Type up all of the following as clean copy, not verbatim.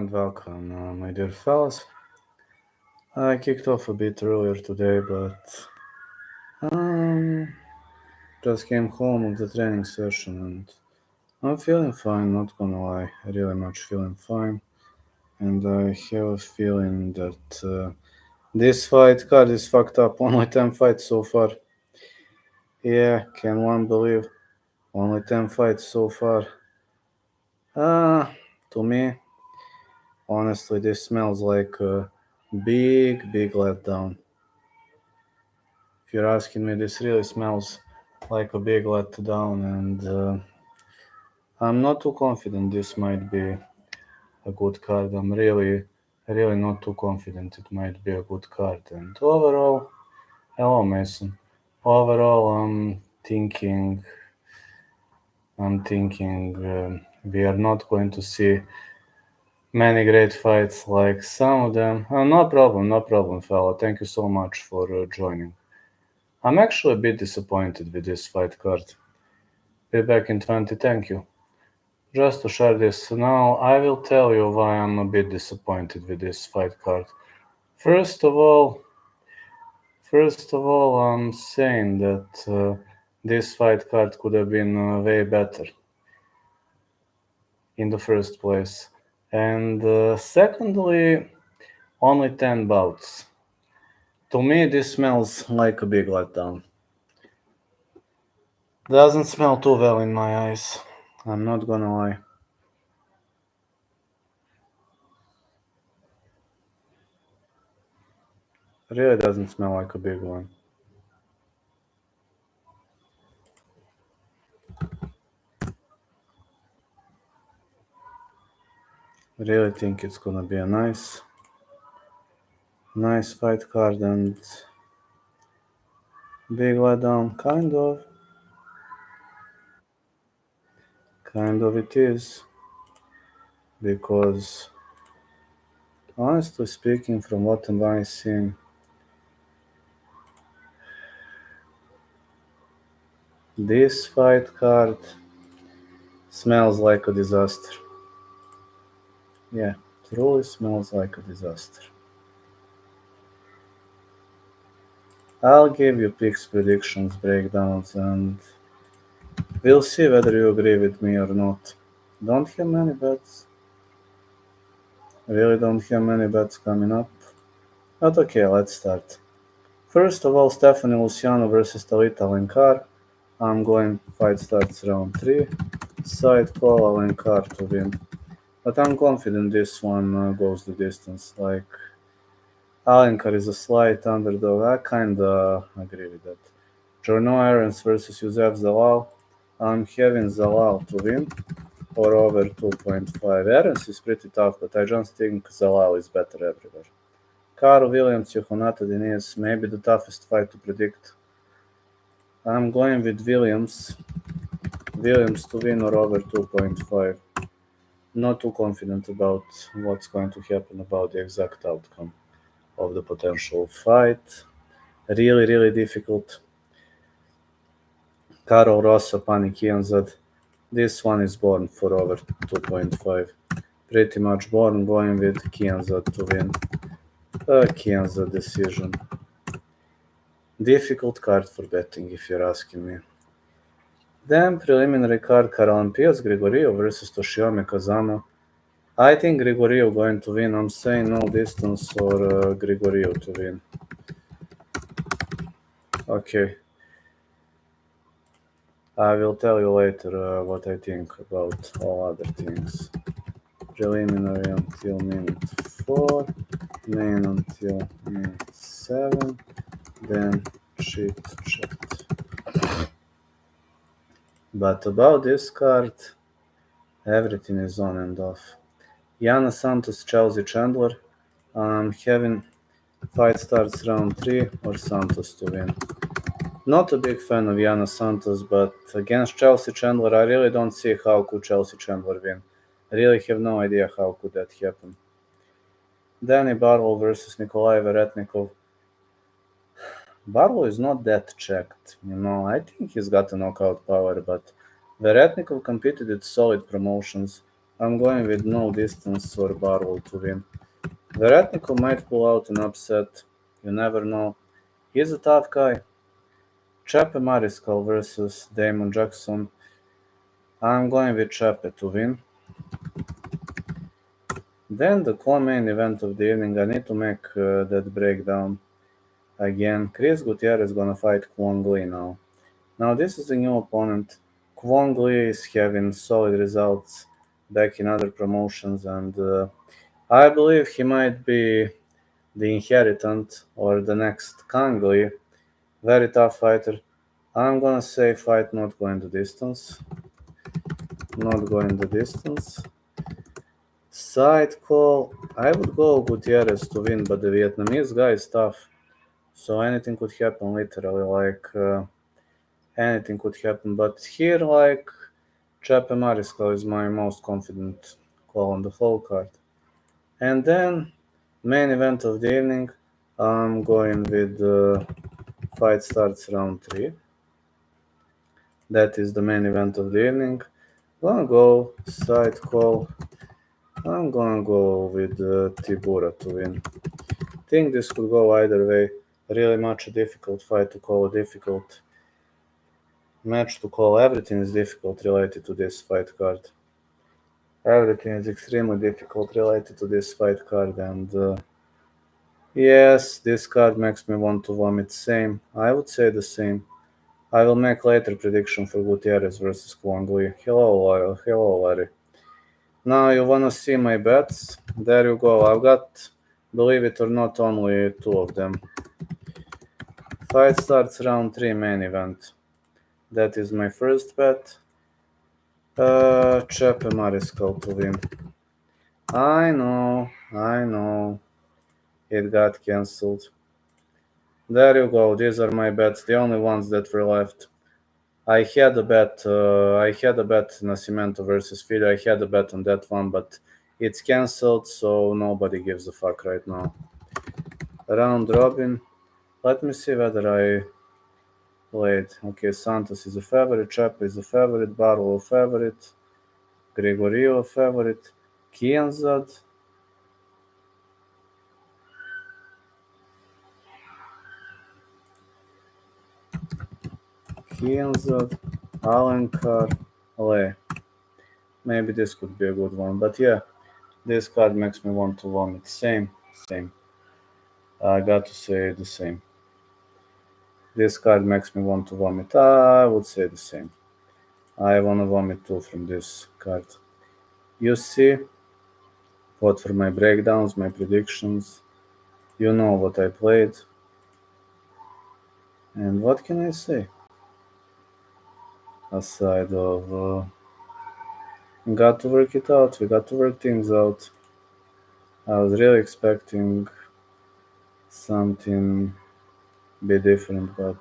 and welcome, my dear fellas. I kicked off a bit earlier today, but um, just came home of the training session and I'm feeling fine, not gonna lie, really much feeling fine. And I have a feeling that this fight card is fucked up. Only 10 fights so far. Yeah, can one believe? Only 10 fights so far. Uh, to me, honestly, this smells like a big letdown. If you're asking me, this really smells like a big letdown, and I'm not too confident this might be a good card. I'm really not too confident it might be a good card. And overall, hello Mason. Overall, I'm thinking we are not going to see many great fights like some of them. No problem, fella. Thank you so much for joining. I'm actually a bit disappointed with this fight card. Be back in 20, thank you. Just to share this now, I will tell you why I'm a bit disappointed with this fight card. First of all, I'm saying that this fight card could have been way better in the first place. And secondly, only 10 bouts. To me, this smells like a big letdown. Doesn't smell too well in my eyes. I'm not gonna lie. Really doesn't smell like a big one. Really think it's gonna be a nice fight card and big letdown. Kind of it is. Because honestly speaking, from what I'm seeing, this fight card smells like a disaster. Yeah, truly smells like a disaster. I'll give you picks, predictions, breakdowns, and we'll see whether you agree with me or not. Don't have many bets. Really don't have many bets coming up. But okay, let's start. First of all, Stephanie Luciano versus Talita Linkar. I'm going fight starts round 3. Side call Linkar to win. But I'm confident this one goes the distance. Like, Alinkar is a slight underdog. I kinda agree with that. Jorno Irons versus Youssef Zalal. I'm having Zalal to win or over 2.5. Irons is pretty tough, but I just think Zalal is better everywhere. Carl Williams, Yohanata Diniz, maybe the toughest fight to predict. I'm going with Williams. Williams to win or over 2.5. Not too confident about what's going to happen about the exact outcome of the potential fight. Really difficult. Karol Rosa, Pani Kianzad. This one is born for over 2.5. Pretty much born going with Kianzad to win. A Kianzad decision. Difficult card for betting if you're asking me. Then preliminary card Karalampias Grigorio versus Toshiomi Kazama. I think Grigorio going to win. I'm saying no distance or Grigorio to win. Okay. I will tell you later what I think about all other things. Preliminary until minute 4, main until minute 7, then Chit Chat. But about this card, everything is on and off. Yana Santos, Chelsea Chandler. I'm having fight starts round 3 or Santos to win. Not a big fan of Yana Santos, but against Chelsea Chandler, I really don't see how could Chelsea Chandler win. I really have no idea how could that happen. Danny Barlow versus Nikolai Veretnikov. Barlow is not that checked, I think he's got a knockout power, but Veretnikov competed at solid promotions. I'm going with no distance or barrel to win. Veretnikov might pull out an upset. You never know. He's a tough guy. Chepe Mariscal versus Damon Jackson. I'm going with Chepe to win. Then the co-main event of the evening. I need to make that breakdown again. Chris Gutierrez gonna fight Kwon Lee now. Now this is a new opponent. Kwon Lee is having solid results back in other promotions, and I believe he might be the inheritant or the next Kang Lee. Very tough fighter. I'm gonna say fight not going the distance. Not going the distance. Side call. I would go Gutierrez to win, but the Vietnamese guy is tough. So anything could happen, literally. Anything could happen. But here, Chepe Mariscal is my most confident call on the whole card. And then, main event of the evening. I'm going with fight starts round 3. That is the main event of the evening. Gonna go side call. I'm gonna go with Tybura to win. Think this could go either way. Really much a difficult fight to call, a difficult match to call. Everything is difficult related to this fight card. Everything is extremely difficult related to this fight card, and yes, this card makes me want to vomit. Same. I would say the same. I will make later prediction for Gutierrez versus Kwon Lee. Hello, Larry. Now you wanna see my bets? There you go. I've got, believe it or not, only 2 of them. Fight starts round 3 main event. That is my first bet. Chepe Mariscal to win. I know. It got cancelled. There you go. These are my bets. The only ones that were left. I had a bet. Nascimento versus Filho. I had a bet on that one, but it's cancelled, so nobody gives a fuck right now. Round robin. Let me see whether I played. Okay, Santos is a favorite. Chepe is a favorite. Barlow a favorite. Gregorio a favorite. Kianzad. Alencar, Le. Maybe this could be a good one, but yeah, this card makes me want to vomit. Same. I got to say the same. This card makes me want to vomit. I would say the same. I wanna vomit too from this card. You see what for my breakdowns, my predictions. You know what I played. And what can I say? Aside of got to work it out. We got to work things out. I was really expecting something be different, but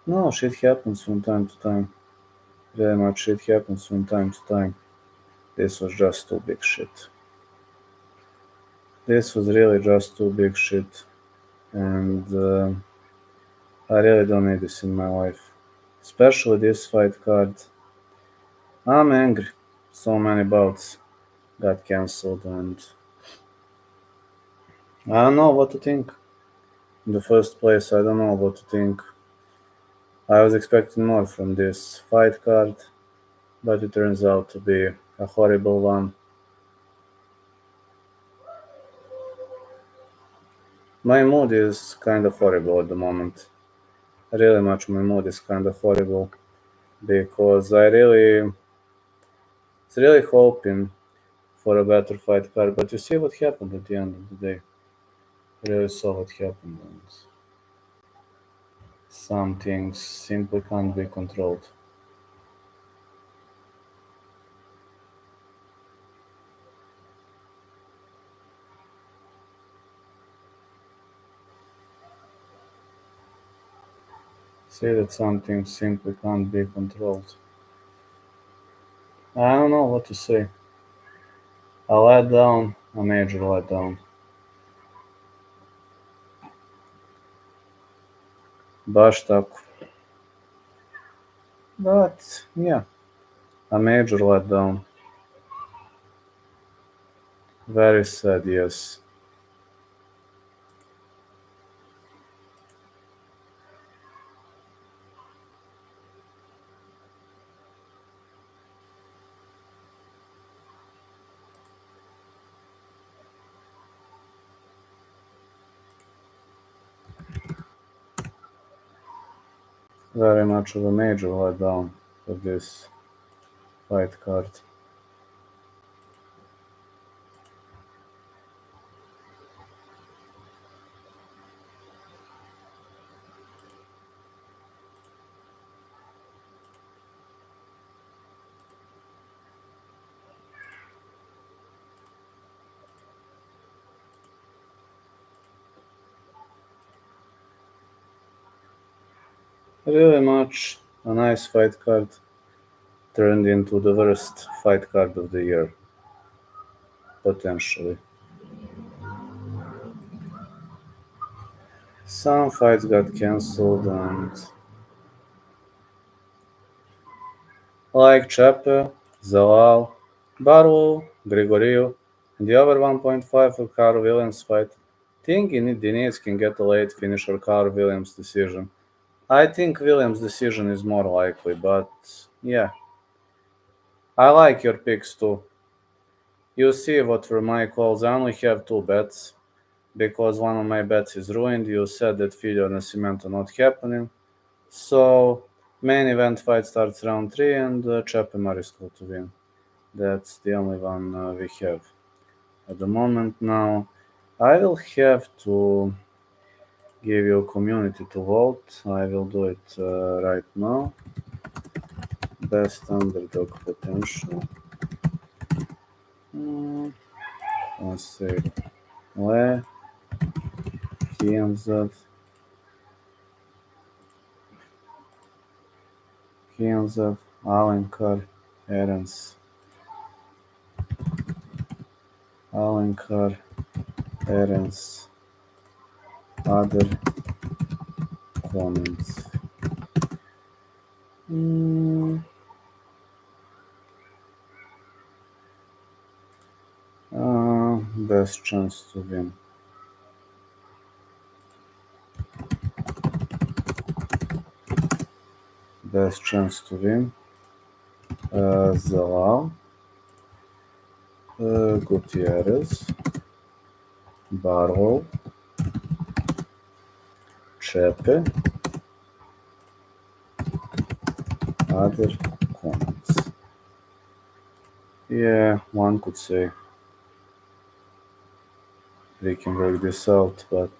no, shit happens from time to time. Very much shit happens from time to time. This was just too big shit. This was really just too big shit, and I really don't need this in my life. Especially this fight card. I'm angry. So many bouts got cancelled, and I don't know what to think. In the first place, I don't know what to think. I was expecting more from this fight card, but it turns out to be a horrible one. My mood is kind of horrible at the moment. Really much my mood is kind of horrible because it's really hoping for a better fight card, but you see what happened at the end of the day. Really saw what happened, and some things simply can't be controlled. See that some things simply can't be controlled. I don't know what to say. A letdown, a major letdown. Baš tako. But yeah, a major letdown. Very sad, yes. Very much of a major letdown for this fight card. Really much a nice fight card turned into the worst fight card of the year, potentially. Some fights got cancelled, and like Chepe, Zalal, Barlow, Grigoriou, and the over 1.5 for Carl Williams fight. Thinking Diniz can get a late finish or Carl Williams decision. I think Williams' decision is more likely, but yeah, I like your picks too. You see what were my calls. I only have two bets because one of my bets is ruined. You said that Filho Nascimento not happening. So main event fight starts round 3 and Chepe Mariscal to win. That's the only one we have at the moment now. I will have to give you a community to vote. I will do it right now. Best underdog potential. Let's see. Le, Kienzad, Alencar, Erens, Alencar, Erens, other comments. Best chance to win. Best chance to win. Zalal, Gutierrez, Barlow, Chepe, other comments. Yeah, one could say we can work this out, but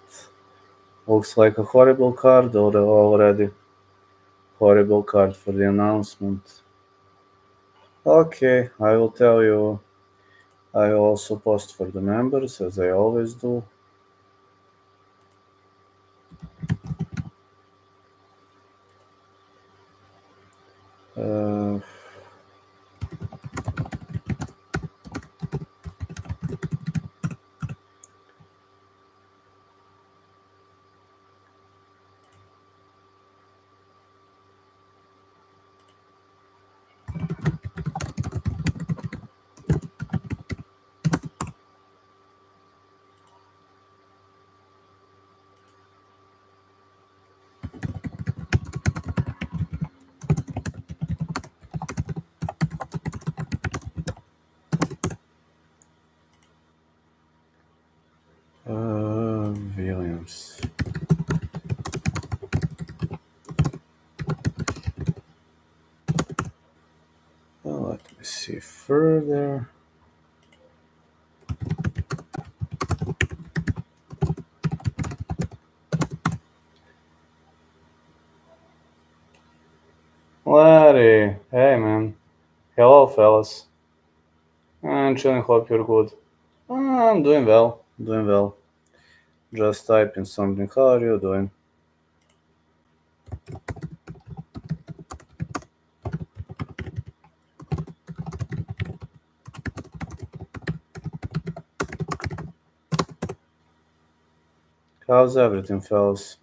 looks like a horrible card already. Horrible card for the announcement. Okay, I will tell you. I also post for the members, as I always do. Uh, Williams. Let me see further. Larry, hey man. Hello, fellas. I'm chilling, hope you're good. I'm doing well, doing well. Just typing something. How are you doing? How's everything, fellas?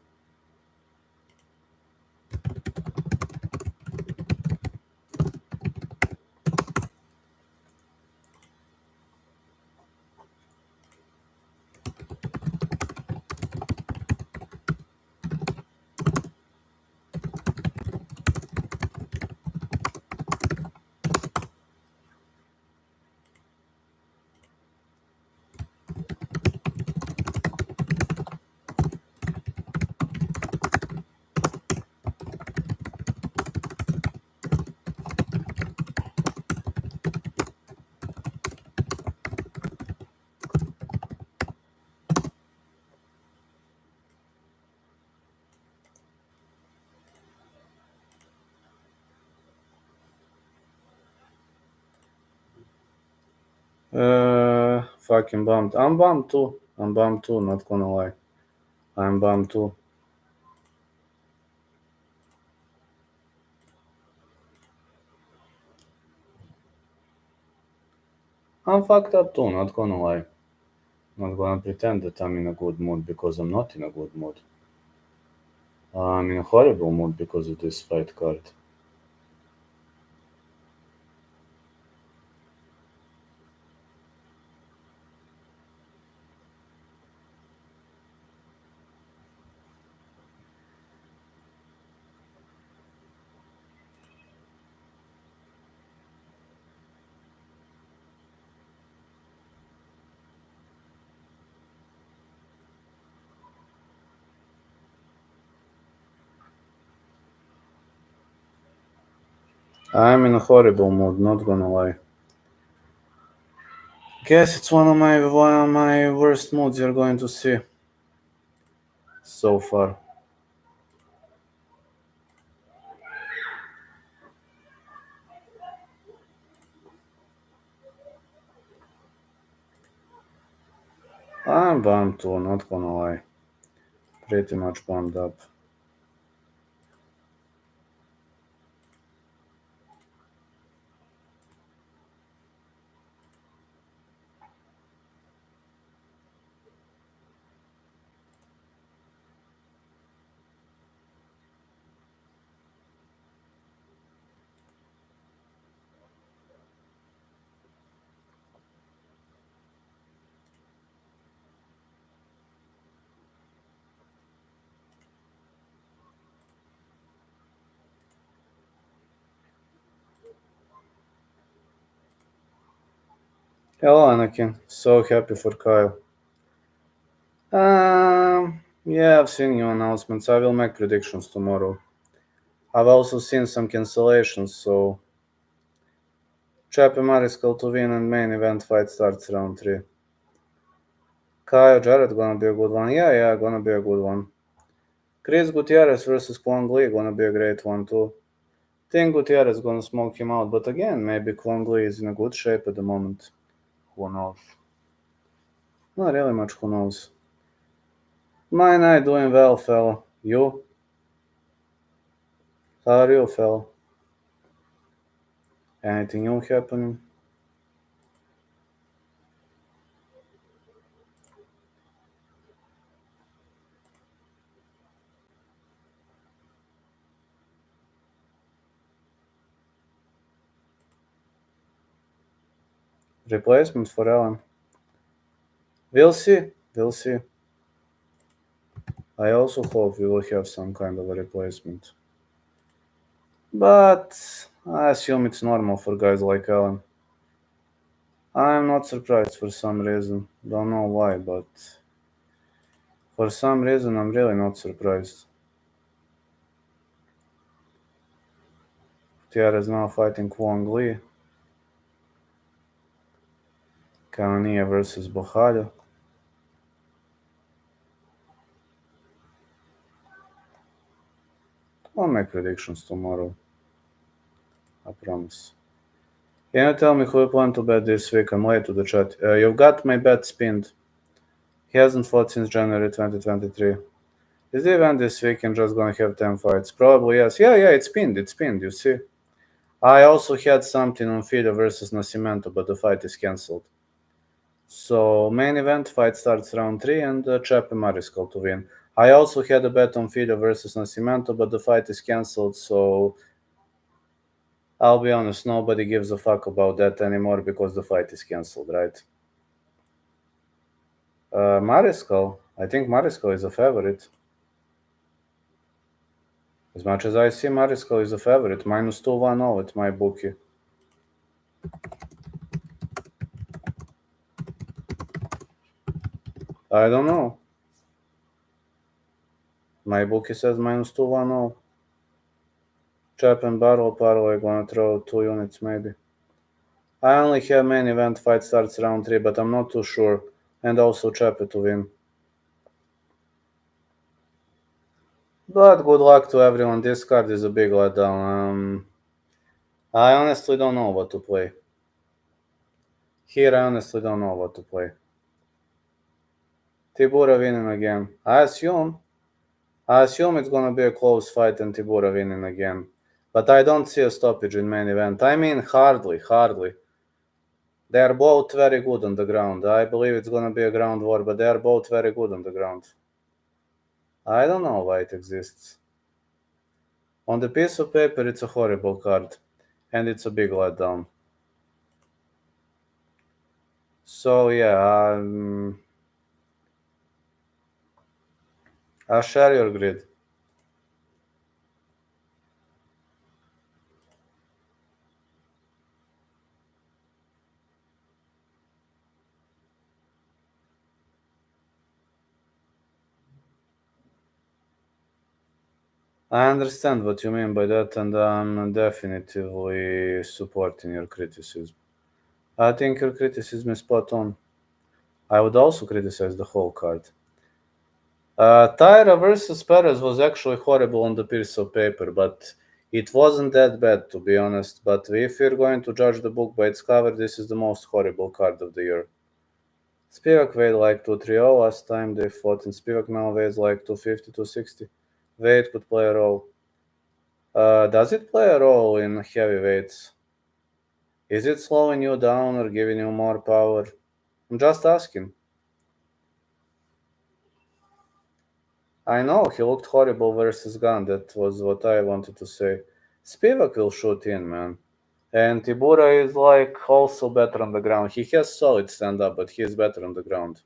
Fucking bummed. I'm bummed too. Not gonna lie. I'm bummed too. I'm fucked up too, not gonna lie. Not gonna pretend that I'm in a good mood because I'm not in a good mood. I'm in a horrible mood because of this fight card. I'm in a horrible mood, not gonna lie. Guess it's one of my worst moods you're going to see so far. I'm bummed too, not gonna lie. Pretty much bummed up. Hello, Anakin. So happy for Kyle. Yeah, I've seen new announcements. I will make predictions tomorrow. I've also seen some cancellations, so Chape Mariscal to win and main event fight starts round 3. Kyle Jarrett gonna be a good one. Yeah, gonna be a good one. Chris Gutierrez versus Kwang Lee gonna be a great one too. Think Gutierrez gonna smoke him out, but again, maybe Kwang Lee is in a good shape at the moment. Who knows? Not really much, who knows. My night doing well, fella. You? How are you, fella? Anything new happening? Replacement for Allen? We'll see. We'll see. I also hope we will have some kind of a replacement. But I assume it's normal for guys like Allen. I'm not surprised for some reason. Don't know why, but for some reason I'm really not surprised. Tiara is now fighting Kwang Lee. Kanania versus Bojado. I'll make predictions tomorrow. I promise. Can you tell me who you plan to bet this week? I'm late to the chat. You've got my bet spinned. He hasn't fought since January 2023. Is the event this week and just gonna have 10 fights? Probably yes. Yeah, it's pinned, you see. I also had something on Fila versus Nascimento, but the fight is cancelled. So main event fight starts round 3 and Chape Mariscal to win. I also had a bet on Fila versus Nascimento, but the fight is cancelled, so I'll be honest, nobody gives a fuck about that anymore because the fight is cancelled, right? Mariscal, I think Mariscal is a favorite. As much as I see, Mariscal is a favorite. Minus 210 at my bookie. I don't know. My bookie says minus 210. Chap and Barrel parlay gonna throw 2 units maybe. I only have main event fight starts round 3, but I'm not too sure. And also Chape to win. But good luck to everyone. This card is a big letdown. I honestly don't know what to play. Here I honestly don't know what to play. Tybura winning again. I assume it's gonna be a close fight and Tybura winning again. But I don't see a stoppage in main event. I mean, hardly. They are both very good on the ground. I believe it's gonna be a ground war, but they are both very good on the ground. I don't know why it exists. On the piece of paper, it's a horrible card, and it's a big letdown. So yeah, I'll share your grid. I understand what you mean by that, and I'm definitively supporting your criticism. I think your criticism is spot on. I would also criticize the whole card. Tyra versus Perez was actually horrible on the piece of paper, but it wasn't that bad, to be honest. But if you're going to judge the book by its cover, this is the most horrible card of the year. Spivac weighed like 230 last time they fought, and Spivac now weighs like 250, 260. Weight could play a role. Does it play a role in heavyweights? Is it slowing you down or giving you more power? I'm just asking. I know he looked horrible versus Gunn. That was what I wanted to say. Spivak will shoot in, man. And Tybura is like also better on the ground. He has solid stand up, but he is better on the ground.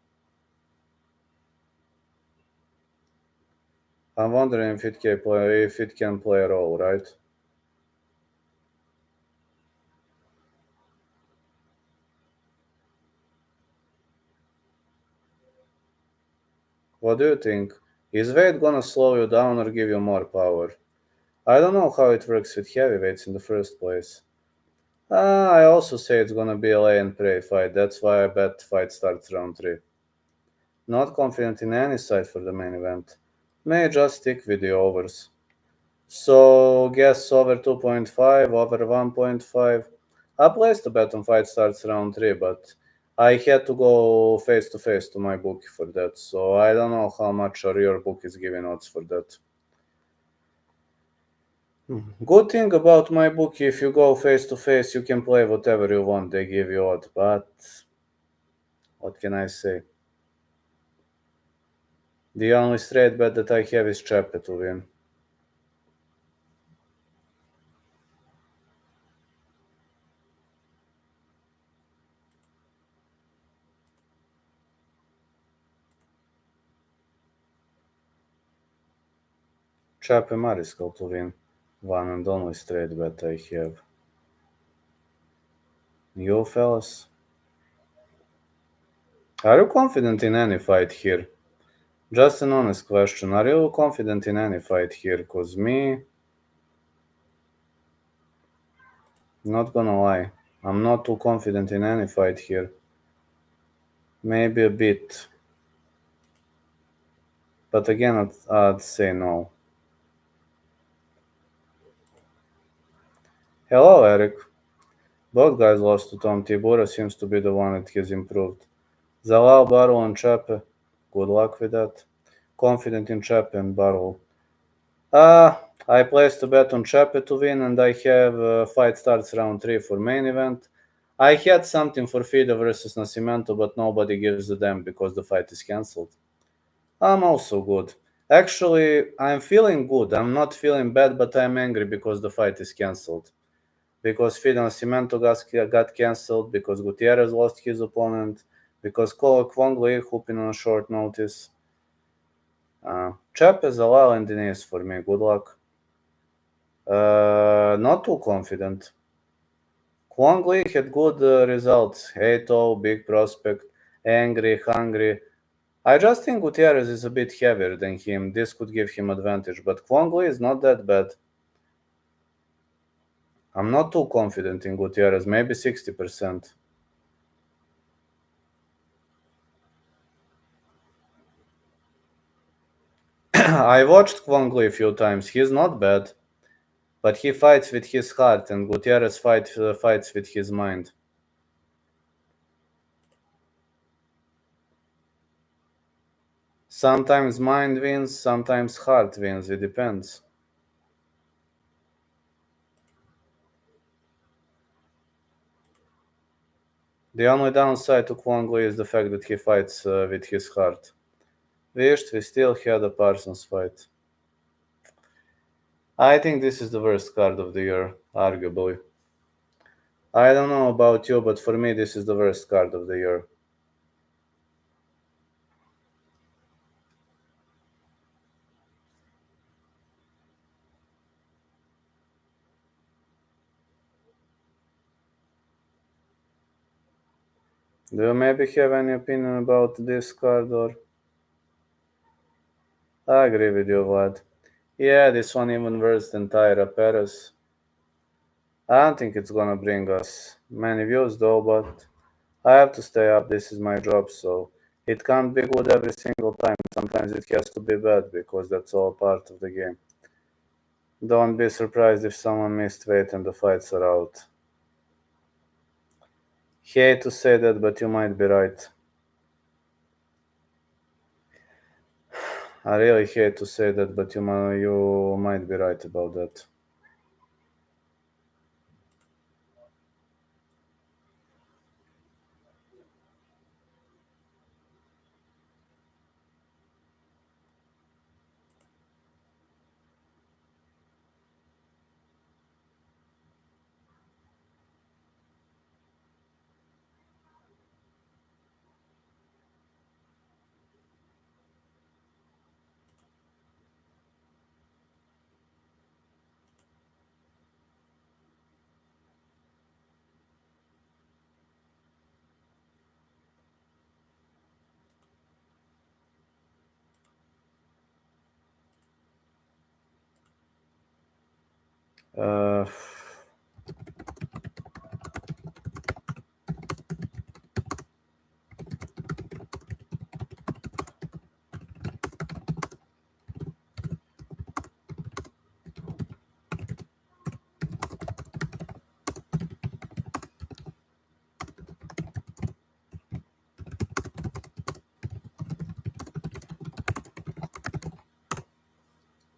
I'm wondering if it can play a role, right? What do you think? Is weight gonna slow you down or give you more power? I don't know how it works with heavyweights in the first place. I also say it's gonna be a lay and pray fight. That's why I bet fight starts round 3. Not confident in any side for the main event. May just stick with the overs. So guess over 2.5, over 1.5. I placed a bet on fight starts round 3, but I had to go face to face to my bookie for that. So I don't know how much are your bookies giving odds for that. Good thing about my bookie, if you go face to face, you can play whatever you want. They give you odds, but what can I say? The only straight bet that I have is Chepe to win. Chepe Mariscal to win. One and only straight bet I have. You fellas? Are you confident in any fight here? Just an honest question. Are you confident in any fight here? Cause me, not gonna lie, I'm not too confident in any fight here. Maybe a bit. But again, I'd say no. Hello, Eric. Both guys lost to Tom. Tybura seems to be the one that has improved. Zalal, Barrow, and Chepe. Good luck with that. Confident in Chepe and Barrow. I placed a bet on Chepe to win, and I have fight starts round 3 for main event. I had something for FIDE versus Nascimento, but nobody gives a damn because the fight is cancelled. I'm also good. Actually, I'm feeling good. I'm not feeling bad, but I'm angry because the fight is cancelled. Because FIDE Nascimento got cancelled, because Gutierrez lost his opponent, because Kwong Lee hooping on short notice. Chepe, Zalal, and Diniz for me. Good luck. Not too confident. Kwong Lee had good results. 8-0, big prospect, angry, hungry. I just think Gutierrez is a bit heavier than him. This could give him advantage, but Kwong Lee is not that bad. I'm not too confident in Gutierrez, maybe 60%. I watched Kwong Lee a few times. He's not bad, but he fights with his heart, and Gutierrez fights with his mind. Sometimes mind wins, sometimes heart wins, it depends. The only downside to Kwon Lee is the fact that he fights with his heart. Wished we still had a Parsons fight. I think this is the worst card of the year, arguably. I don't know about you, but for me, this is the worst card of the year. Do you maybe have any opinion about this card, or? I agree with you, Vlad. Yeah, this one even worse than Tyra Perez. I don't think it's gonna bring us many views though, but I have to stay up. This is my job, so it can't be good every single time. Sometimes it has to be bad because that's all part of the game. Don't be surprised if someone missed weight and the fights are out. Hate to say that, but you might be right. I really hate to say that, but you might be right about that. Uh,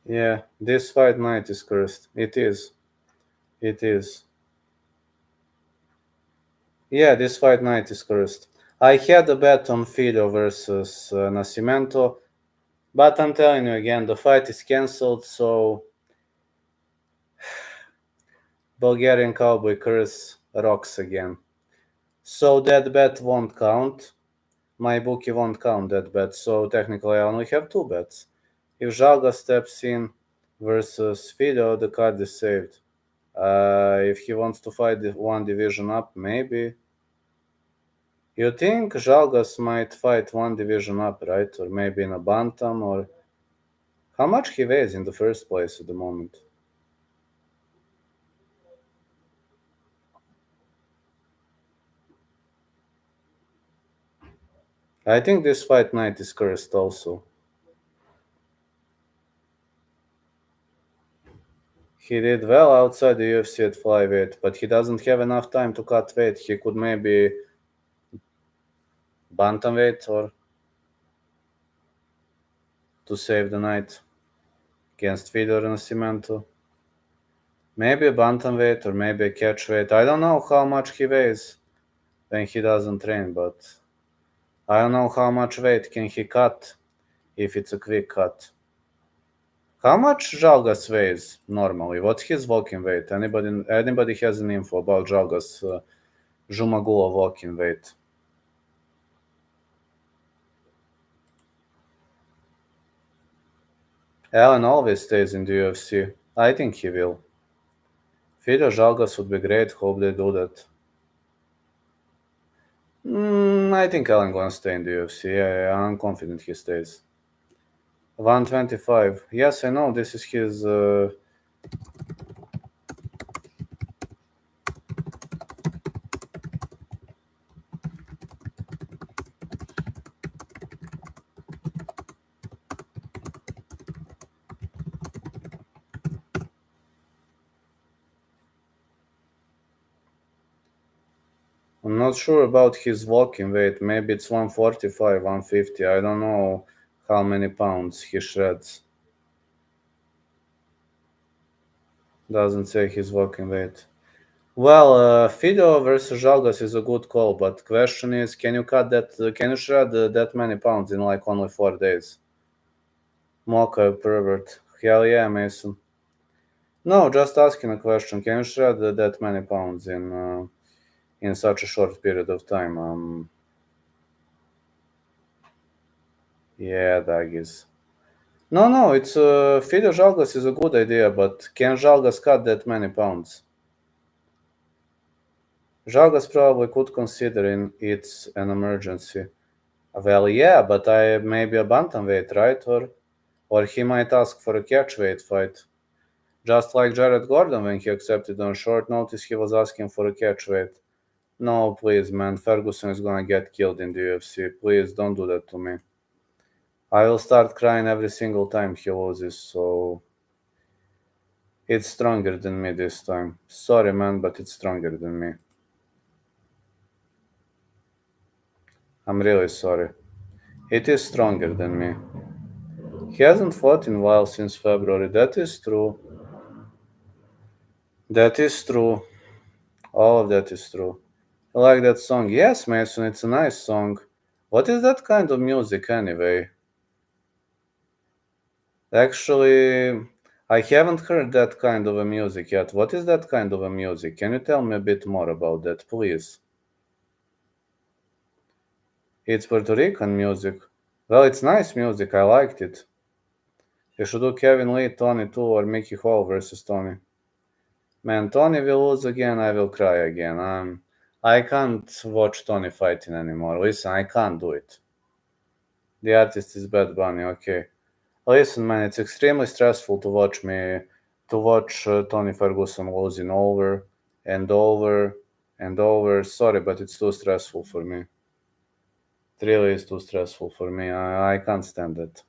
yeah, this fight night is cursed. It is. It is. Yeah, this fight night is cursed. I had a bet on Fido versus Nascimento, but I'm telling you again, the fight is cancelled, so Bulgarian Cowboy curse rocks again. So that bet won't count. My bookie won't count that bet, so technically I only have two bets. If Jalga steps in versus Fido, the card is saved. If he wants to fight one division up, maybe. You think Jalgas might fight one division up, right? Or maybe in a bantam, or how much he weighs in the first place at the moment? I think this fight night is cursed also. He did well outside the UFC at flyweight, but he doesn't have enough time to cut weight. He could maybe bantamweight or to save the night against Fedor and Cimento. Maybe a bantamweight or maybe a catchweight. I don't know how much he weighs when he doesn't train, but I don't know how much weight can he cut if it's a quick cut. How much Jalgas weighs normally? What's his walking weight? Anybody has an info about Jalgas Zhumagula walking weight? Allen always stays in the UFC. I think he will. Fedor Jalgas would be great. Hope they do that. I think Allen gonna stay in the UFC. Yeah, I'm confident he stays. 125. Yes, I know. This is his. I'm not sure about his walking weight. Maybe it's 145, 150. I don't know how many pounds he shreds. Doesn't say his walking weight. Well, Fido versus Žalgas is a good call, but question is, can you shred that many pounds in like only 4 days? Mocha pervert. Hell yeah, Mason. No, just asking a question. Can you shred that many pounds in such a short period of time? Yeah, that is. No, it's Fido Žalgas is a good idea, but can Žalgas cut that many pounds? Žalgas probably could consider it's an emergency. Well, yeah, but I maybe a bantamweight, right? Or he might ask for a catchweight fight. Just like Jared Gordon when he accepted on short notice, he was asking for a catchweight. No, please, man, Ferguson is gonna get killed in the UFC. Please, don't do that to me. I will start crying every single time he loses, so... It's stronger than me this time. Sorry, man, but it's stronger than me. I'm really sorry. It is stronger than me. He hasn't fought in a while since February. That is true. That is true. All of that is true. I like that song. Yes, Mason, it's a nice song. What is that kind of music anyway? Actually, I haven't heard that kind of a music yet. What is that kind of a music? Can you tell me a bit more about that, please? It's Puerto Rican music. Well, it's nice music. I liked it. You should do Kevin Lee, Tony 2, or Mickey Hall versus Tony. Man, Tony will lose again. I will cry again. I can't watch Tony fighting anymore. Listen, I can't do it. The artist is Bad Bunny. Okay. Listen, man, it's extremely stressful to watch Tony Ferguson losing over and over and over. Sorry, but it's too stressful for me. It really is too stressful for me. I can't stand it.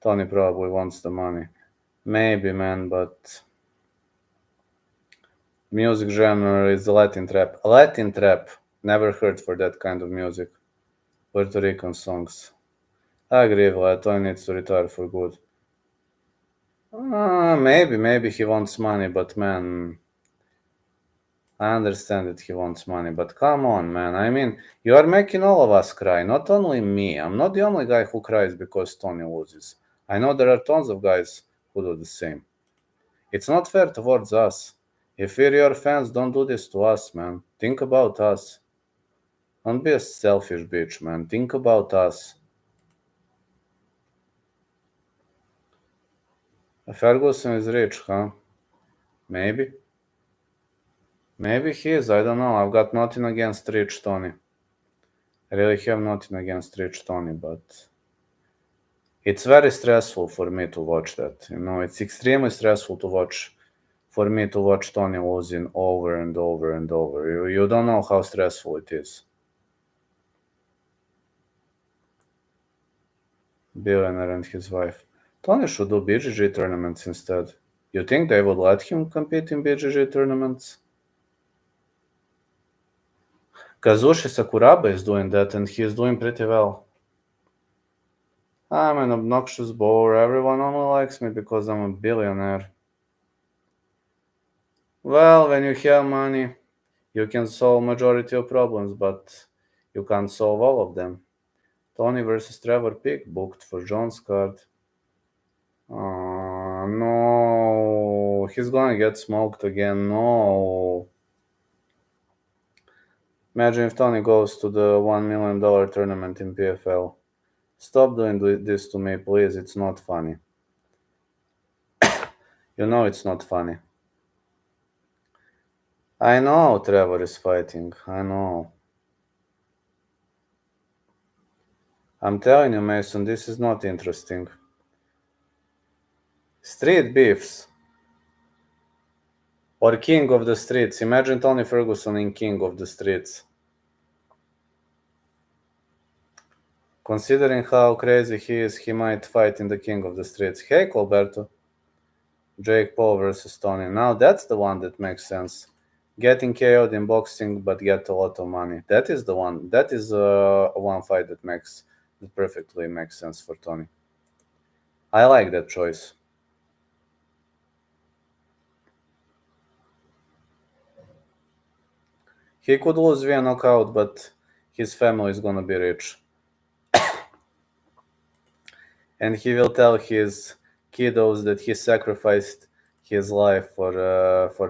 Tony probably wants the money. Maybe, man, but music genre is Latin trap. Latin trap. Never heard for that kind of music. Puerto Rican songs. I agree, Vlad. Tony needs to retire for good. Maybe he wants money, but man, I understand that he wants money, but come on, man. I mean, you are making all of us cry, not only me. I'm not the only guy who cries because Tony loses. I know there are tons of guys who do the same. It's not fair towards us. If we're your fans, don't do this to us, man. Think about us. Don't be a selfish bitch, man. Think about us. Ferguson is rich, huh? Maybe. Maybe he is, I don't know. I've got nothing against rich Tony. I really have nothing against rich Tony, but it's very stressful for me to watch that. You know, it's extremely stressful for me to watch Tony losing over and over and over. You don't know how stressful it is. Billionaire and his wife. Tony should do BJJ tournaments instead. You think they would let him compete in BJJ tournaments? Kazushi Sakuraba is doing that, and he is doing pretty well. I'm an obnoxious bore. Everyone only likes me because I'm a billionaire. Well, when you have money, you can solve majority of problems, but you can't solve all of them. Tony versus Trevor Peek booked for John's card. No, he's gonna get smoked again. No. Imagine if Tony goes to the $1 million tournament in PFL. Stop doing this to me, please. It's not funny. You know it's not funny. I know Trevor is fighting. I know. I'm telling you, Mason, this is not interesting. Street beefs. Or King of the Streets. Imagine Tony Ferguson in King of the Streets. Considering how crazy he is, he might fight in the King of the Streets. Hey, Colberto. Jake Paul versus Tony. Now that's the one that makes sense. Getting KO'd in boxing, but get a lot of money. That is the one. That is one fight that makes it perfectly makes sense for Tony. I like that choice. He could lose via knockout, but his family is gonna be rich. And he will tell his kiddos that he sacrificed his life for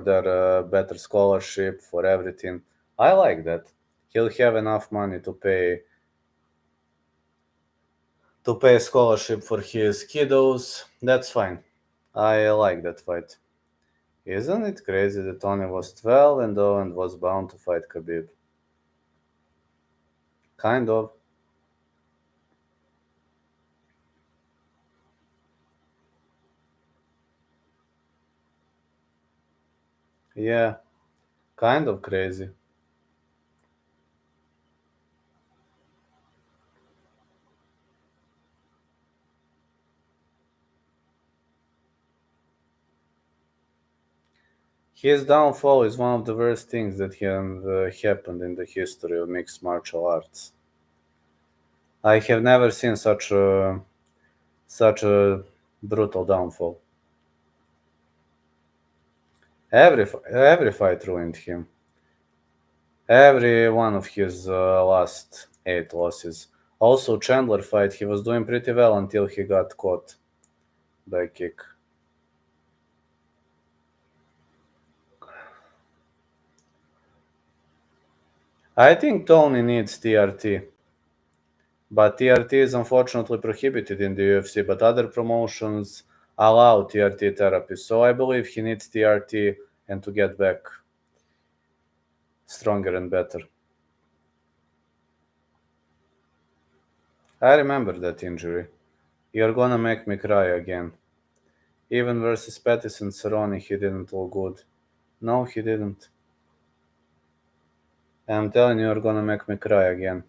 their better scholarship, for everything. I like that. He'll have enough money to pay a scholarship for his kiddos. That's fine. I like that fight. Isn't it crazy that Tony was 12-0 and was bound to fight Khabib? Kind of. Yeah, kind of crazy. His downfall is one of the worst things that can happened in the history of mixed martial arts. I have never seen such a brutal downfall. Every fight ruined him. Every one of his last 8 losses. Also, Chandler fight, he was doing pretty well until he got caught by a kick. I think Tony needs TRT, but TRT is unfortunately prohibited in the UFC, but other promotions allow TRT therapy. So I believe he needs TRT and to get back stronger and better. I remember that injury. You're gonna make me cry again. Even versus Pettis and Cerrone, he didn't look good. No, he didn't. I'm telling you, you're gonna make me cry again.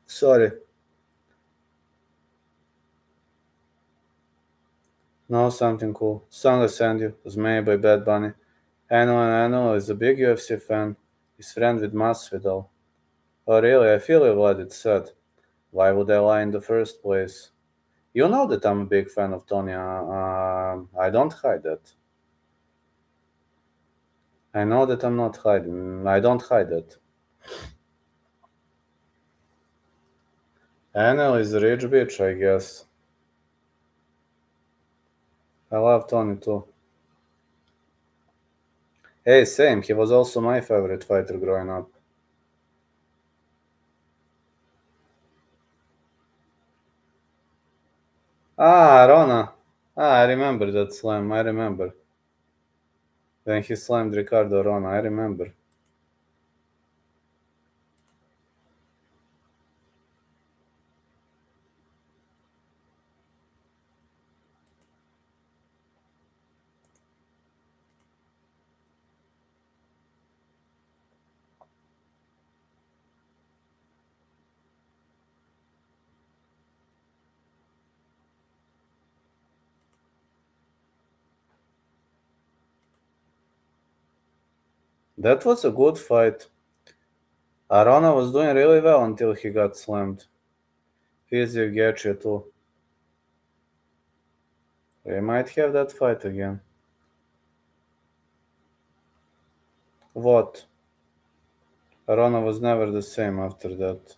Sorry. No, something cool. Song I sent you was made by Bad Bunny. I know, is a big UFC fan. He's friend with Masvidal. Oh, really? I feel what it said. Why would I lie in the first place? You know that I'm a big fan of Tony. I don't hide that. I know that I'm not hiding. I don't hide that. Anna is a rich bitch, I guess. I love Tony too. Hey, same. He was also my favorite fighter growing up. Ah, Rona. Ah, I remember that slam. I remember. When he slammed Ricardo Rona. I remember. That was a good fight. Arona was doing really well until he got slammed. Fiziev Gaethje too. We might have that fight again. What? Arona was never the same after that.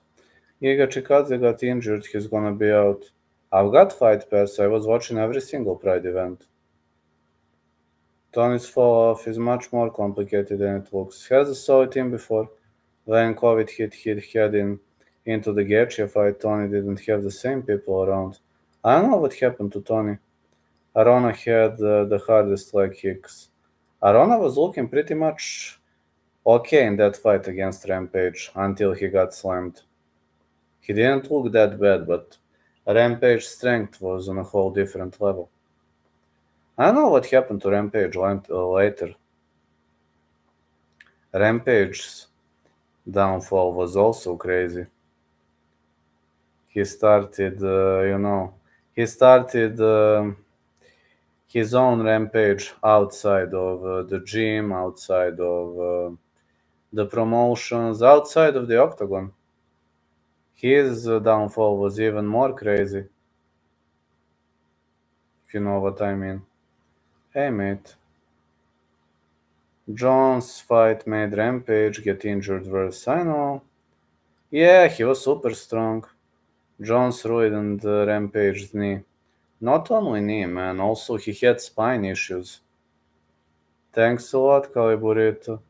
Giga Chikadze got injured, he's gonna be out. I've got Fight Pass, I was watching every single Pride event. Tony's fall off is much more complicated than it looks. Has a solid team before. When COVID hit heading into the Gaethje fight, Tony didn't have the same people around. I don't know what happened to Tony. Arona had the hardest leg kicks. Arona was looking pretty much okay in that fight against Rampage until he got slammed. He didn't look that bad, but Rampage's strength was on a whole different level. I don't know what happened to Rampage later. Rampage's downfall was also crazy. He started, he started his own rampage outside of the gym, outside of the promotions, outside of the octagon. His downfall was even more crazy, if you know what I mean. Hey, mate. Jones' fight made Rampage get injured worse. I know. Yeah, he was super strong. Jones ruined Rampage's knee. Not only knee, man, also he had spine issues. Thanks a lot, Caliburito.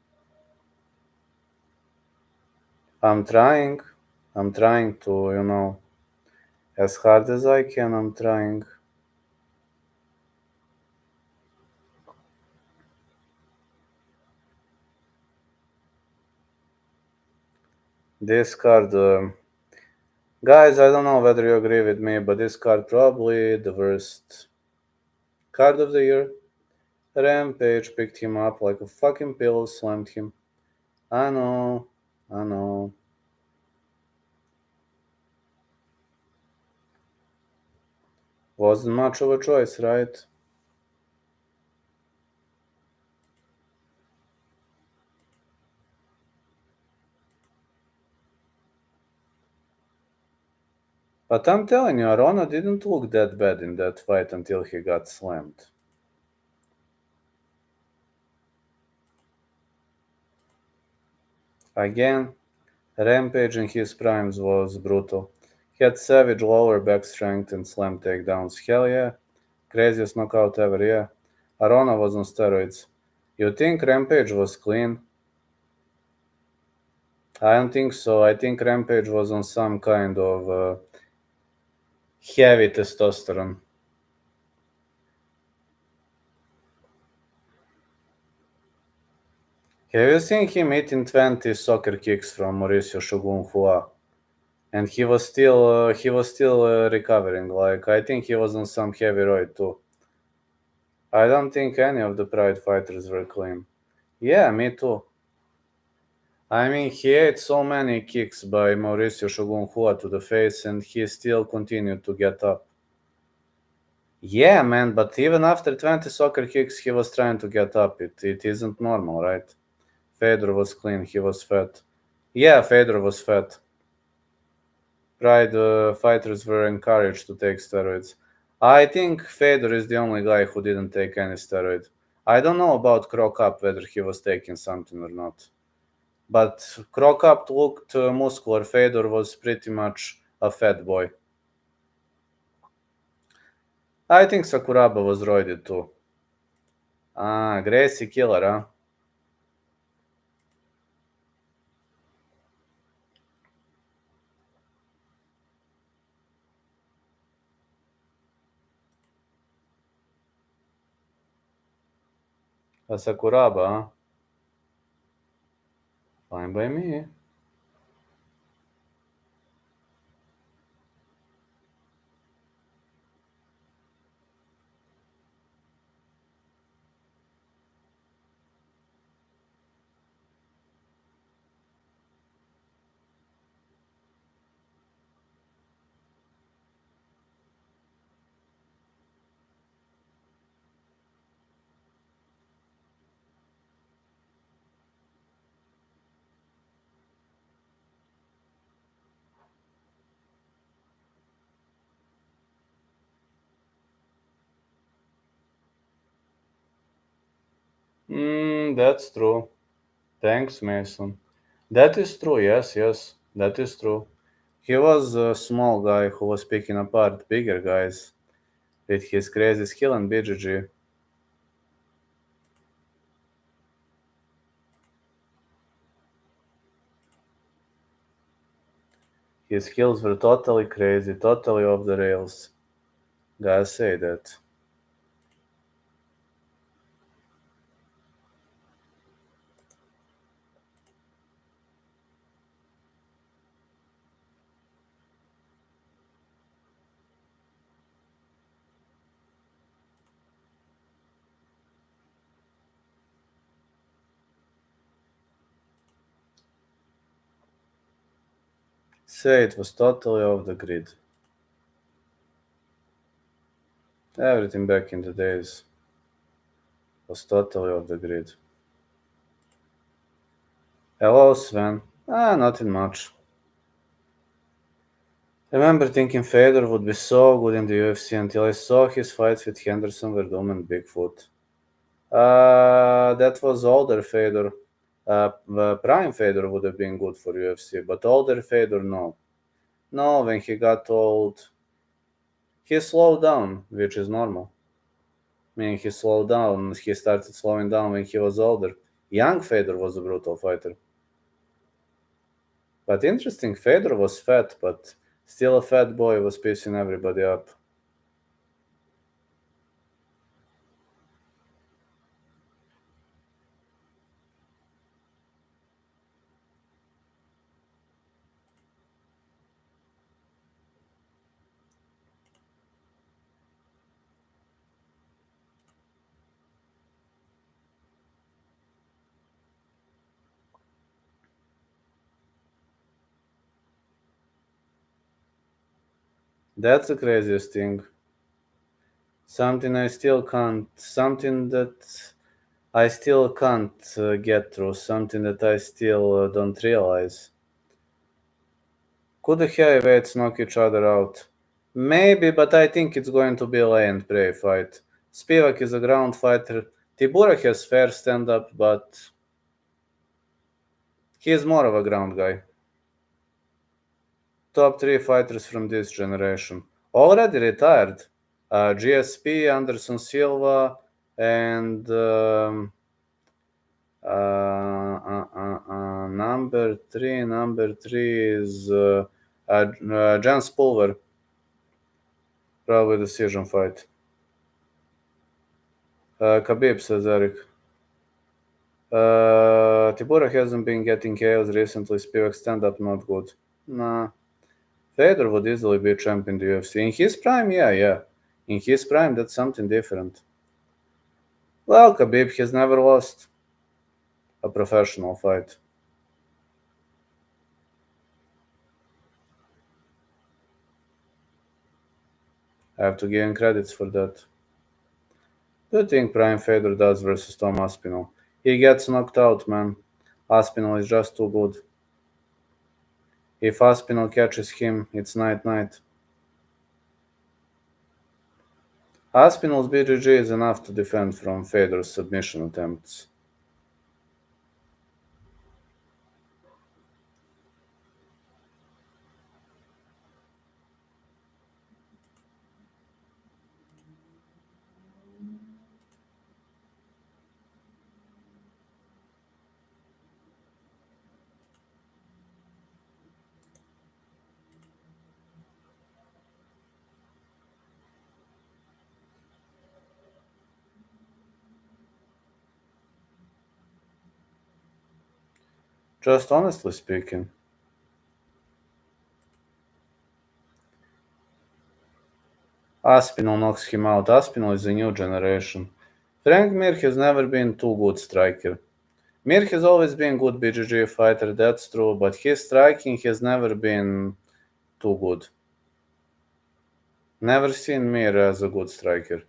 I'm trying. I'm trying to, as hard as I can, I'm trying. This card, guys, I don't know whether you agree with me, but this card probably the worst card of the year. Rampage picked him up like a fucking pillow, slammed him. I know, I know. Wasn't much of a choice, right? But I'm telling you, Arona didn't look that bad in that fight until he got slammed. Again, Rampage in his primes was brutal. He had savage lower back strength and slam takedowns. Hell yeah. Craziest knockout ever, yeah. Arona was on steroids. You think Rampage was clean? I don't think so. I think Rampage was on some kind of heavy testosterone. Have you seen him eating 20 soccer kicks from Mauricio Shogun Hua? And he was still recovering. Like I think he was on some heavy roid too. I don't think any of the Pride fighters were clean. Yeah, me too. I mean, he ate so many kicks by Mauricio Shogun Hua to the face, and he still continued to get up. Yeah, man, but even after 20 soccer kicks, he was trying to get up. It isn't normal, right? Fedor was clean, he was fat. Yeah, Fedor was fat. Pride fighters were encouraged to take steroids. I think Fedor is the only guy who didn't take any steroid. I don't know about Croc Up whether he was taking something or not. But Croc Up looked muscular. Fedor was pretty much a fat boy. I think Sakuraba was roided too. Ah, Gracie killer, huh? A Sakuraba, huh? Fine by me. That's true. Thanks, Mason. That is true, yes, that is true. He was a small guy who was picking apart bigger guys with his crazy skill and BGG. His skills were totally crazy, totally off the rails. Gotta say that. Say it was totally off the grid. Everything back in the days. Was totally off the grid. Hello, Sven. Nothing much. I remember thinking Fedor would be so good in the UFC until I saw his fights with Henderson, Verdum, and Bigfoot. That was older Fedor. Prime Fedor would have been good for UFC, but older Fedor, no. No, when he got old, he slowed down, which is normal. Meaning he slowed down, he started slowing down when he was older. Young Fedor was a brutal fighter. But interesting, Fedor was fat, but still a fat boy was pissing everybody up. That's the craziest thing. Something that I still can't get through, something that I still don't realize. Could the heavyweights knock each other out? Maybe, but I think it's going to be a lay and pray fight. Spivac is a ground fighter. Tybura has fair stand-up, but he is more of a ground guy. Top 3 fighters from this generation. Already retired. GSP, Anderson Silva, and number three is Jan Spulver. Probably decision fight. Khabib, says Eric. Tybura hasn't been getting KOs recently. Spivak stand-up not good. Nah. Fedor would easily be a champ in the UFC. In his prime, yeah. In his prime, that's something different. Well, Khabib has never lost a professional fight. I have to give him credits for that. Do you think Prime Fedor does versus Tom Aspinall? He gets knocked out, man. Aspinall is just too good. If Aspinall catches him, it's night-night. Aspinall's BJJ is enough to defend from Fedor's submission attempts. Just honestly speaking, Aspinall knocks him out. Aspinall is a new generation. Frank Mir has never been too good striker. Mir has always been good BJJ fighter, that's true, but his striking has never been too good. Never seen Mir as a good striker.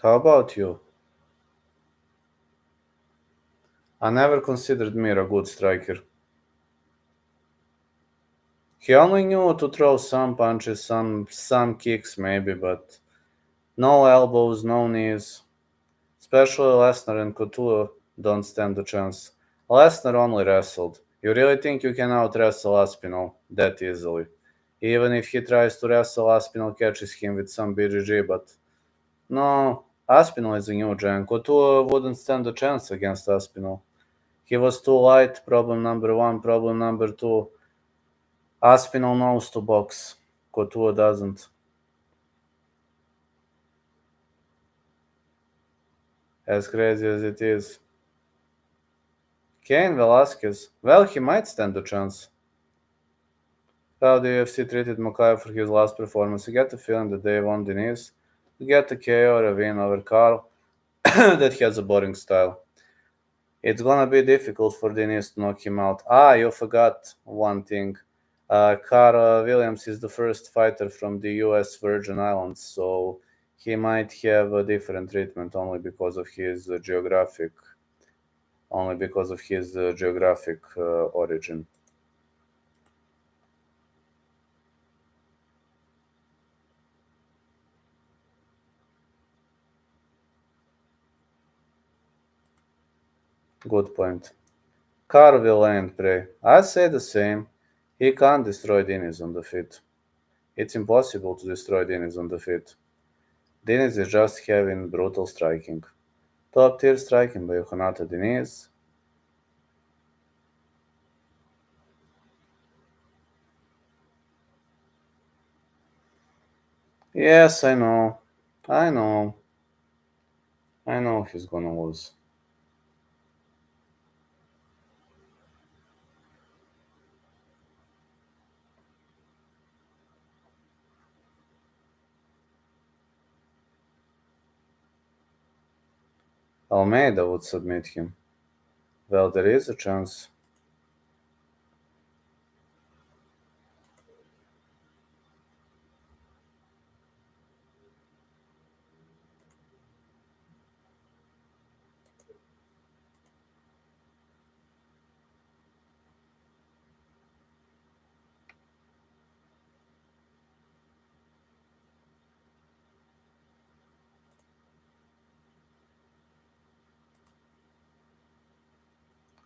How about you? I never considered Mir a good striker. He only knew to throw some punches, some kicks maybe, but no elbows, no knees. Especially Lesnar and Couture don't stand a chance. Lesnar only wrestled. You really think you can out-wrestle Aspinall that easily? Even if he tries to wrestle, Aspinall catches him with some BJJ, but no, Aspinall is a new giant. Couture wouldn't stand a chance against Aspinall. He was too light, problem number one. Problem number two, Aspinall knows to box. Couture doesn't. As crazy as it is. Cain Velasquez, well, he might stand a chance. How the UFC treated Mokaev for his last performance. You get the feeling that they won Denise. You get a KO or a win over Carl that has a boring style. It's gonna be difficult for Denise to knock him out. You forgot one thing. Carl Williams is the first fighter from the US Virgin Islands, so he might have a different treatment only because of his geographic origin. Good point. Carl will land prey. I say the same. He can't destroy Diniz on the feet. It's impossible to destroy Diniz on the feet. Diniz is just having brutal striking. Top tier striking by Johanata Diniz. Yes, I know. I know. I know he's gonna lose. Almeida would submit him. Well, there is a chance.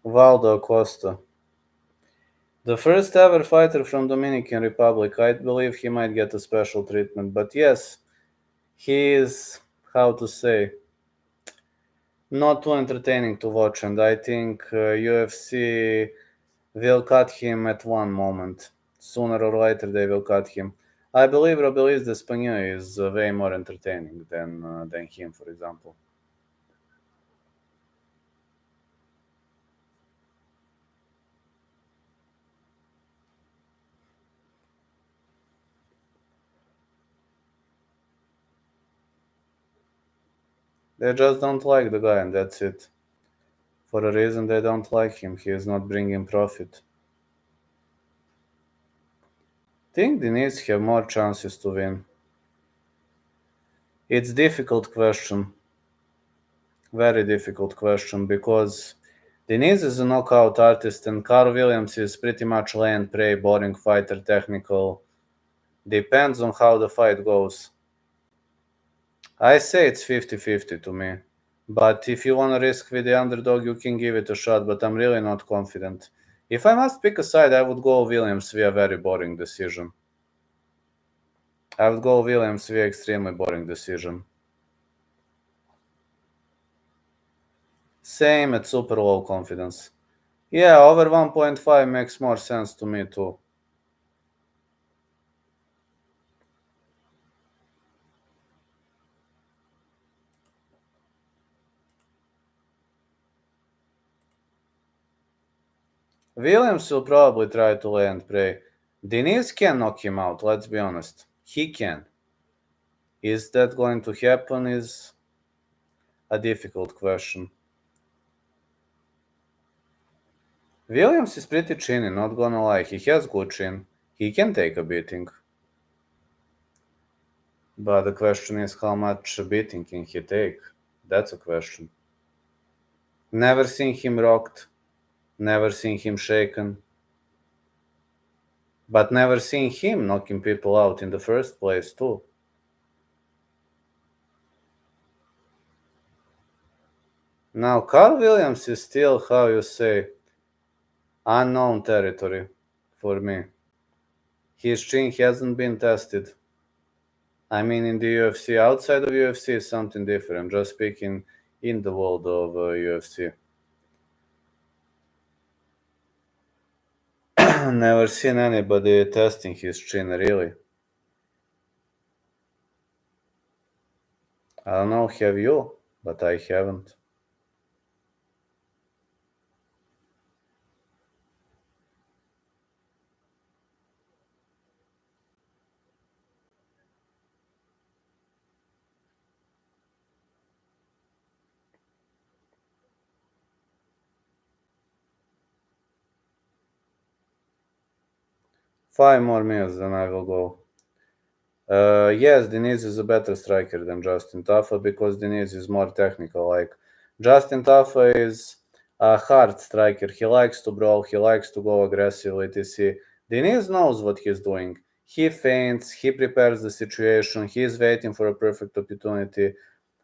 Valdo Costa. The first ever fighter from Dominican Republic. I believe he might get a special treatment. But yes, he is, how to say, not too entertaining to watch. And I think UFC will cut him at one moment. Sooner or later, they will cut him. I believe Robelis Despaigne is way more entertaining than him, for example. They just don't like the guy, and that's it. For a reason they don't like him, he is not bringing profit. Think Diniz have more chances to win? It's difficult question, very difficult question, because Diniz is a knockout artist and Carl Williams is pretty much lay and prey, boring fighter, technical. Depends on how the fight goes. I say it's 50-50 to me. But if you want to risk with the underdog, you can give it a shot, but I'm really not confident. If I must pick a side, I would go Williams via very boring decision. I would go Williams via extremely boring decision. Same at super low confidence. Yeah, over 1.5 makes more sense to me too. Williams will probably try to lay and pray. Diniz can knock him out, let's be honest. He can. Is that going to happen is a difficult question. Williams is pretty chinny, not gonna lie. He has good chin. He can take a beating. But the question is how much beating can he take? That's a question. Never seen him rocked. Never seen him shaken. But never seen him knocking people out in the first place too. Now Carl Williams is still, how you say, unknown territory for me. His chin hasn't been tested. I mean, in the UFC, outside of UFC is something different. Just speaking in the world of UFC. Never seen anybody testing his chin, really. I don't know, have you? But I haven't. Five more minutes, then I will go. Yes, Deniz is a better striker than Justin Tafa because Deniz is more technical. Like Justin Tafa is a hard striker. He likes to brawl. He likes to go aggressively. etc. Deniz knows what he's doing. He feints. He prepares the situation. He is waiting for a perfect opportunity.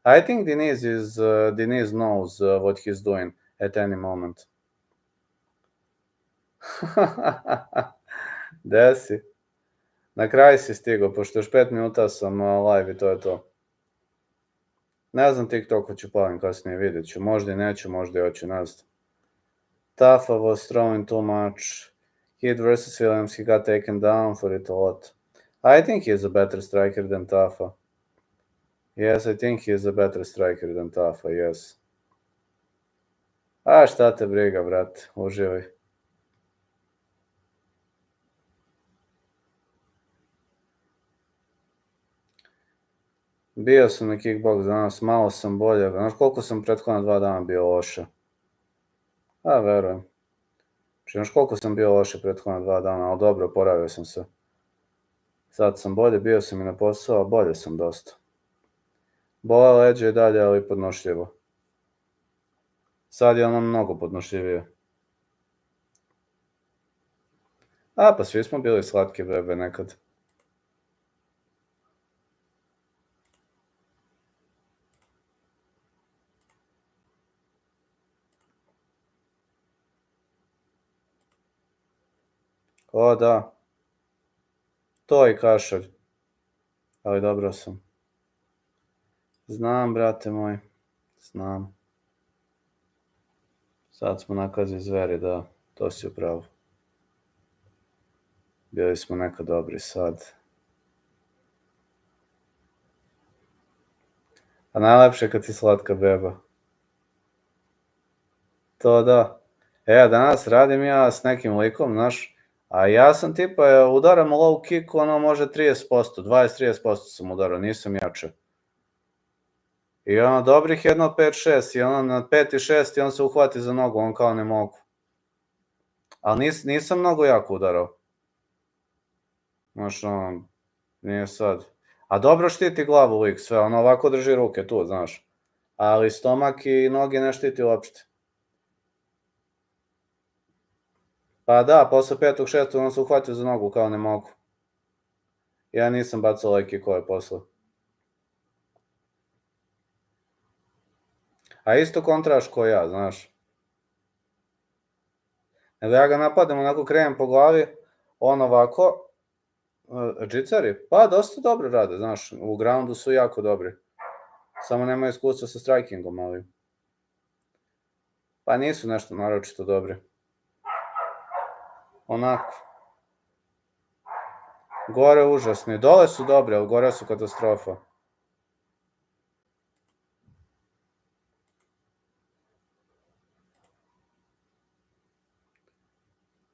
I think Deniz knows what he's doing at any moment. Desi. Na kraj si stigao, pošto još 5 minuta sam live i to je to. Ne znam TikTok hoću palim kasnije, vidjet ću. Možda i neću, možda i hoću, ne znam. Tafa was throwing too much. Kid versus Williams, he got taken down for it a lot. I think he is a better striker than Tafa. Yes, I think he is a better striker than Tafa, yes. A šta te briga, brate, uživaj. Bio sam na kickbox danas, malo sam bolje. Znaš koliko sam prethodna 2 dana bio loše? A, verujem. Znaš koliko sam bio loše prethodna 2 dana, ali dobro, oporavio sam se. Sad sam bolje, bio sam i na posao, a bolje sam dosta. Bola leđa i dalje, ali podnošljivo. Sad je ono mnogo podnošljivije. A, pa svi smo bili slatki bebe nekad. O, da. To i kašalj. Ali dobro sam. Znam, brate moj. Znam. Sad smo na kazi zveri, da. To si upravo. Bili smo nekad dobri sad. A najlepše kad si slatka beba. To da. Danas radim ja s nekim likom, znaš, a ja sam tipa, udaram low kick, ono može 30%, 20-30% sam udarao, nisam jače. I ono, dobrih jedno 5-6, i ono na 5 i 6 i on se uhvati za nogu, on kao ne mogu. Ali nisam mnogo jako udarao. Znaš, ono, nije sad. A dobro štiti glavu lik, sve, ono ovako drži ruke tu, znaš. Ali stomak i noge ne štiti uopšte. Pa da, posle 5. 6. on se uhvatio za nogu, kao ne mogu. Ja nisam bacao like kikove posle. A isto kontraš ko ja, znaš. Nego ja ga napadam, onako krenem po glavi, on ovako, džicari, pa dosta dobro rade, znaš, u groundu su jako dobri. Samo nemaju iskustva sa strikingom, ali... Pa nisu nešto naročito dobri. Onako. Gore užasni, dole su dobri, ali gore su katastrofa.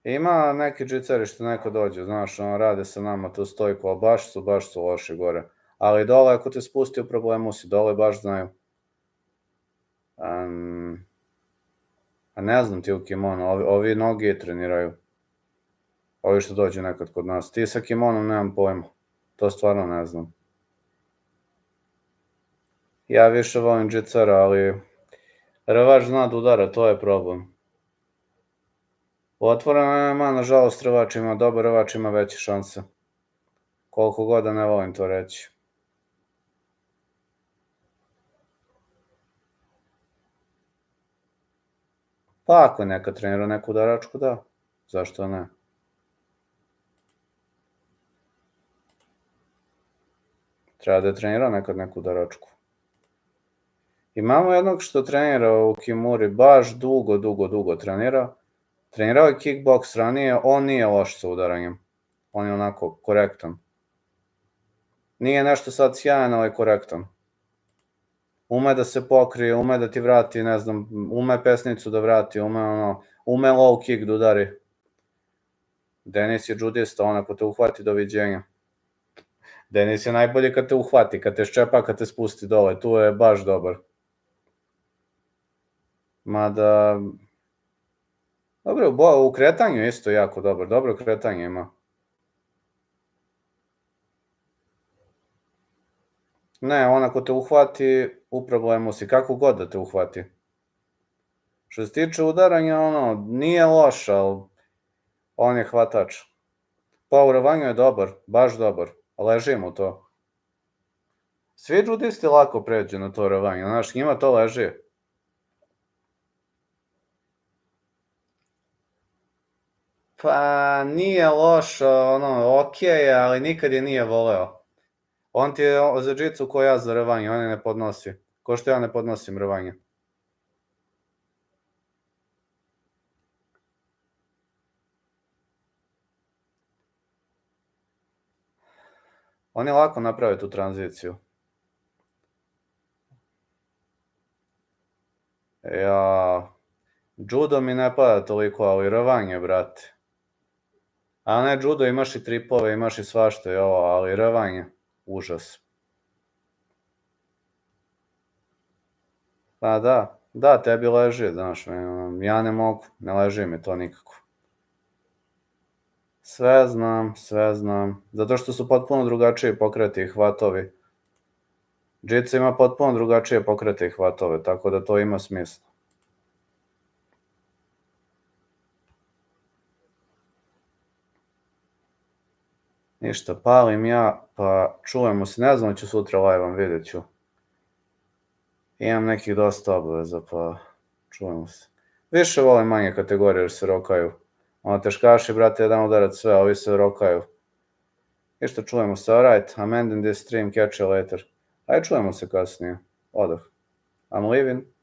Ima neki džicari što neko dođe, znaš, ono, rade sa nama tu stojku, ali baš su loši gore. Ali dole, ako te spusti u problemu si, dole baš znaju. A ne znam ti u kimono, ovi noge treniraju. Ovi što dođu nekad kod nas. Ti sa kimonom nemam pojma. To stvarno ne znam. Ja više volim džicara, ali rvač zna da udara, to je problem. U otvoreno MMA, nažalost, rvač ima, dobar rvač ima veće šanse. Koliko god da ne volim to reći. Pa ako neka trenira neku udaračku, da. Zašto ne? Treba da je trenira nekad neku udaračku. Imamo jednog što trenira u Kimuri, baš dugo trenira. Trenirao je kickbox ranije, on nije loš sa udaranjem. On je onako korektan. Nije nešto sad sjajan, ali korektan. Ume da se pokrije, ume da ti vrati, ne znam, ume pesnicu da vrati, ume low kick da udari. Denis je džudista, onako te uhvati, doviđenja. Denis je najbolji kad te uhvati, kad te ščepa, kad te spusti dole, tu je baš dobar. Mada... Dobro, u kretanju isto jako dobar, dobro kretanje ima. Ne, on ako te uhvati, u problemu si, kako god da te uhvati. Što se tiče udaranja, nije loš, ali on je hvatač. Pa u rvanju je dobar, baš dobar, leži mu to. Svi džudisti lako pređu na to rvanje, znaš, njima to leži. Pa nije loš, okej, ali nikad je nije voleo. On ti je za džicu ko ja za rvanje, on je ne podnosi. Ko što ja ne podnosim rvanje. On je lako napravio tu tranziciju. Ja, judo mi ne pada toliko, ali rvanje, brate. A ne, judo imaš i tripove, imaš i svašta i ovo, ali rvanje, užas. Pa da, tebi leži, znaš, ja ne mogu, ne leži mi to nikako. Sve znam, zato što su potpuno drugačiji pokreti i hvatovi. Džica ima potpuno drugačije pokrete i hvatove, tako da to ima smisla. Ništa, palim ja, pa čujemo se, ne znam ću sutra live-om, vidjet ću. Imam nekih dosta obaveza, pa čujemo se. Više volim manje kategorije jer se rokaju. Teškaši, brate, jedan udarac sve, ovi se rokaju. Ništa, čujemo se, alright, I'm ending this stream, catch you later. Ajde, čujemo se kasnije. Odah. I'm leaving.